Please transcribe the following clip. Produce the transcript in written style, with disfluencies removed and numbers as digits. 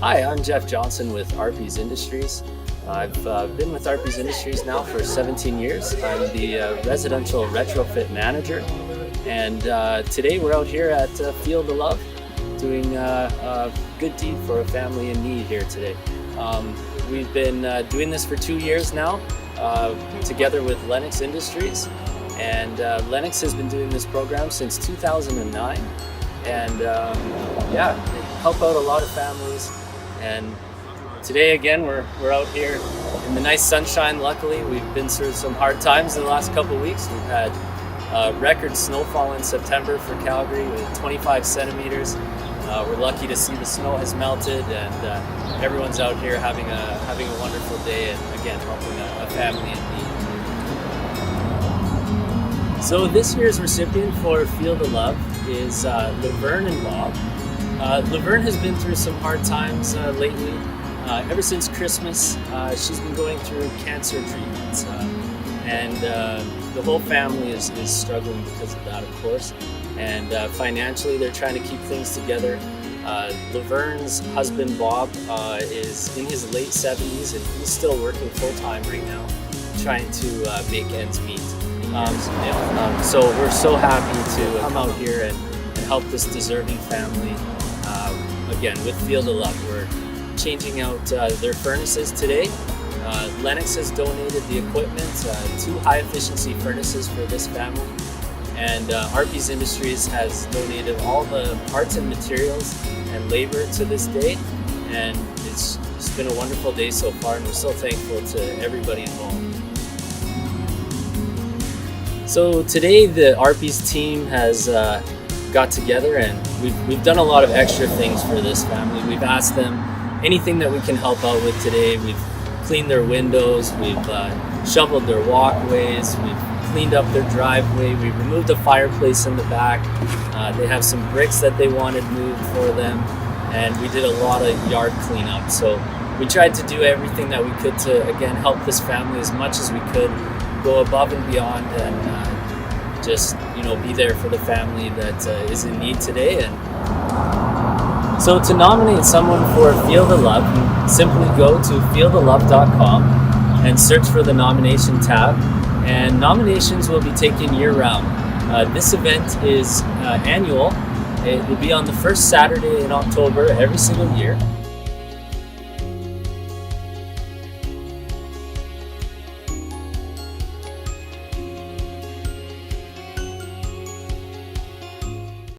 Hi, I'm Jeff Johnson with ARPI'S Industries. I've been with ARPI'S Industries now for 17 years. I'm the residential retrofit manager, and today we're out here at Field of Love doing a good deed for a family in need here today. We've been doing this for 2 years now together with Lennox Industries, and Lennox has been doing this program since 2009, and help out a lot of families. And today again we're out here in the nice sunshine. Luckily, we've been through some hard times in the last couple of weeks. We've had record snowfall in September for Calgary with 25 centimeters. We're lucky to see the snow has melted, and everyone's out here having a wonderful day, and again helping a family in need. So this year's recipient for Field of Love is Laverne and Bob. Laverne has been through some hard times lately. Ever since Christmas, she's been going through cancer treatments, and the whole family is struggling because of that, of course. And financially, they're trying to keep things together. Laverne's husband, Bob, is in his late 70s, and he's still working full-time right now, trying to make ends meet. So we're so happy to come out here and help this deserving family. Again, with Field of Love, we're changing out their furnaces today. Lennox has donated the equipment, 2 high-efficiency furnaces for this family, and ARPI'S Industries has donated all the parts and materials and labor to this day, and it's been a wonderful day so far, and we're so thankful to everybody involved. So today the ARPI'S team has got together, and we've done a lot of extra things for this family. We've asked them anything that we can help out with today. We've cleaned their windows, we've shoveled their walkways, we've cleaned up their driveway, we removed the fireplace in the back. They have some bricks that they wanted moved for them, and we did a lot of yard cleanup. So we tried to do everything that we could to, again, help this family as much as we could, go above and beyond, and just be there for the family that is in need today. And so to nominate someone for Field of Love, you simply go to fieldoflove.com and search for the nomination tab, and nominations will be taken year-round. This event is annual. It will be on the first Saturday in October every single year.